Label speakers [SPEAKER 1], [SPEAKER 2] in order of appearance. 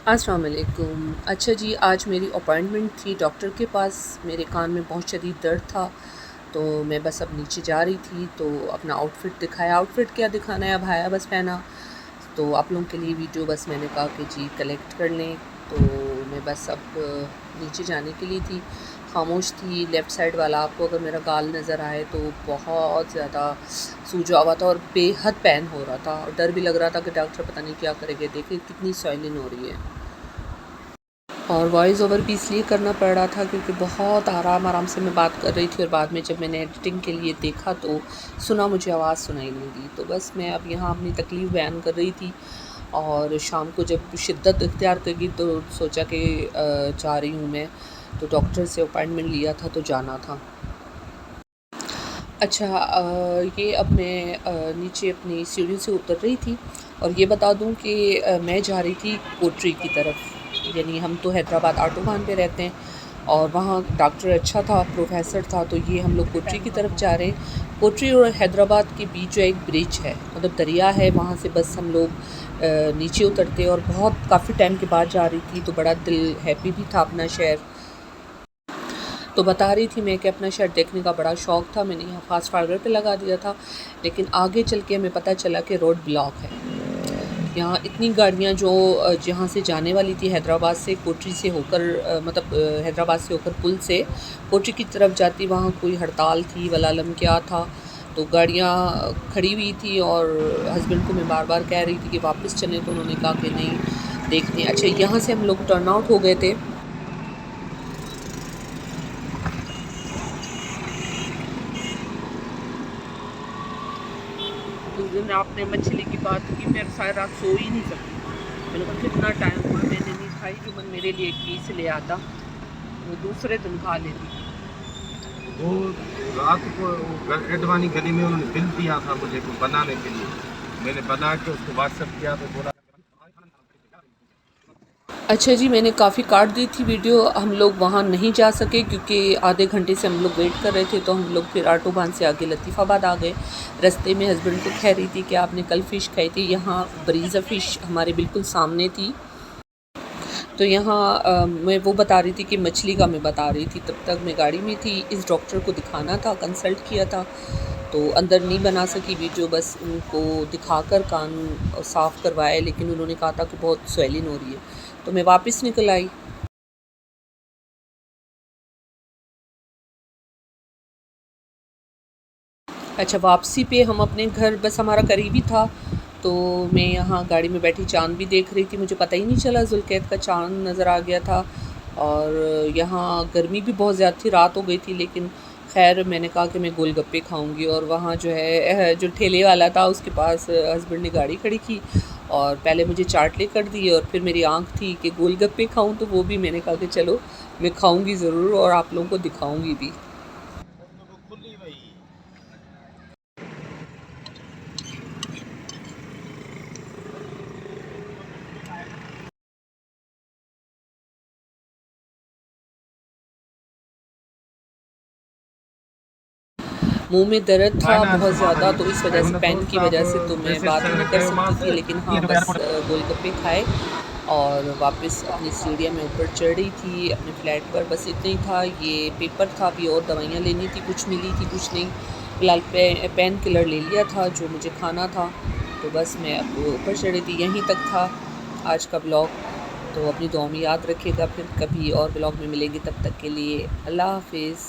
[SPEAKER 1] अस्सलाम वालेकुम। अच्छा जी, आज मेरी अपॉइंटमेंट थी डॉक्टर के पास। मेरे कान में बहुत शदीद दर्द था, तो मैं बस अब नीचे जा रही थी तो अपना आउटफ़िट दिखाया। आउटफ़िट क्या दिखाना है, अबाया बस पहना। तो आप लोगों के लिए वीडियो बस मैंने कहा कि जी कलेक्ट कर लें। तो मैं बस अब नीचे जाने के लिए थी। खामोश थी। लेफ़्ट साइड वाला आपको अगर मेरा गाल नज़र आए तो बहुत ज़्यादा सूजा हुआ था और बेहद पेन हो रहा था और डर भी लग रहा था कि डॉक्टर पता नहीं क्या करेंगे। देखिए कितनी स्वेलिंग हो रही है। और वॉइस ओवर भी इसलिए करना पड़ रहा था क्योंकि बहुत आराम आराम से मैं बात कर रही थी और बाद में जब मैंने एडिटिंग के लिए देखा तो सुना, मुझे आवाज़ सुनाई नहीं दी। तो बस मैं अब यहाँ अपनी तकलीफ़ बयान कर रही थी और शाम को जब शिद्दत इख्तियार करेगी तो सोचा कि जा रही हूँ मैं। तो डॉक्टर से अपॉइंटमेंट लिया था तो जाना था। अच्छा, ये अब मैं नीचे अपनी सीढ़ी से उतर रही थी और ये बता दूँ कि मैं जा रही थी कोटरी की तरफ। यानी हम तो हैदराबाद आटोबान पे रहते हैं और वहाँ डॉक्टर अच्छा था, प्रोफेसर था, तो ये हम लोग कोटरी की तरफ जा रहे हैं। कोटरी और हैदराबाद के बीच जो एक ब्रिज है, मतलब दरिया है, वहाँ से बस हम लोग नीचे उतरते और बहुत काफ़ी टाइम के बाद जा रही थी तो बड़ा दिल हैप्पी भी था अपना शहर। तो बता रही थी मैं कि अपना शहर देखने का बड़ा शौक़ था। मैंने यहाँ फास्ट फॉरवर्ड पे लगा दिया था, लेकिन आगे चल के हमें पता चला कि रोड ब्लॉक है। यहाँ इतनी गाड़ियाँ जो जहाँ से जाने वाली थी हैदराबाद से कोटरी से होकर मतलब हैदराबाद से होकर पुल से कोटरी की तरफ जाती, वहाँ कोई हड़ताल थी वलालम क्या था, तो गाड़ियाँ खड़ी हुई थी और हस्बैंड को मैं बार बार कह रही थी कि वापस चलें, तो उन्होंने कहा कि नहीं देखते हैं। अच्छा, यहाँ से हम लोग टर्न आउट हो गए थे। उस दिन आपने मछली की बात की, मैं सारी रात सो ही नहीं सकती। मैंने कहा कितना टाइम हुआ मैंने नहीं खाई, जो मन मेरे लिए एक पीस ले आता, वो दूसरे दिन खा लेती।
[SPEAKER 2] वो रात को एडवानी गली में उन्होंने बिल दिया था मुझे को बनाने के लिए। मैंने बना के उसको व्हाट्सएप किया तो बोला
[SPEAKER 1] अच्छा जी, मैंने काफ़ी काट दी थी वीडियो। हम लोग वहाँ नहीं जा सके क्योंकि आधे घंटे से हम लोग वेट कर रहे थे, तो हम लोग फिर आटोबान से आगे लतीफ़ाबाद आ गए। रास्ते में हस्बैंड को कह रही थी कि आपने कल फ़िश खाई थी, यहाँ ब्रीज़ा फ़िश हमारे बिल्कुल सामने थी। तो यहाँ मैं वो बता रही थी कि मछली का मैं बता रही थी, तब तक मैं गाड़ी में थी। इस डॉक्टर को दिखाना था, कंसल्ट किया था, तो अंदर नहीं बना सकी वीडियो, बस उनको दिखाकर कान साफ़ करवाया, लेकिन उन्होंने कहा था कि बहुत स्वेलिंग हो रही है, तो मैं वापस निकल आई। अच्छा, वापसी पे हम अपने घर, बस हमारा करीबी था, तो मैं यहाँ गाड़ी में बैठी चाँद भी देख रही थी। मुझे पता ही नहीं चला, ज़ुल्क़ैद का चाँद नज़र आ गया था। और यहाँ गर्मी भी बहुत ज़्यादा थी, रात हो गई थी, लेकिन ख़ैर मैंने कहा कि मैं गोलगप्पे खाऊँगी। और वहाँ जो है जो ठेले वाला था उसके पास हस्बैंड ने गाड़ी खड़ी की और पहले मुझे चाट लेकर दी और फिर मेरी आँख थी कि गोलगप्पे खाऊँ, तो वो भी मैंने कहा कि चलो मैं खाऊँगी ज़रूर और आप लोगों को दिखाऊँगी भी।
[SPEAKER 2] खुली हुई।
[SPEAKER 1] मुँह में दर्द था बहुत ज़्यादा, तो इस वजह से पेन की वजह से तो मैं बात नहीं कर सकती थी, लेकिन हाँ बस गोलगप्पे खाए और वापस अपनी सीढ़ियाँ में ऊपर चढ़ रही थी अपने फ्लैट पर। बस इतना ही था, ये पेपर था, अभी और दवाइयाँ लेनी थी, कुछ मिली थी कुछ नहीं। फ़िलहाल पेन किलर ले लिया था जो मुझे खाना था, तो बस मैं अब ऊपर चढ़ रही थी। यहीं तक था आज का ब्लॉग, तो अपनी दुआ में याद रखिएगा। फिर कभी और ब्लॉग में मिलेंगे, तब तक के लिए अल्लाह हाफ़िज़।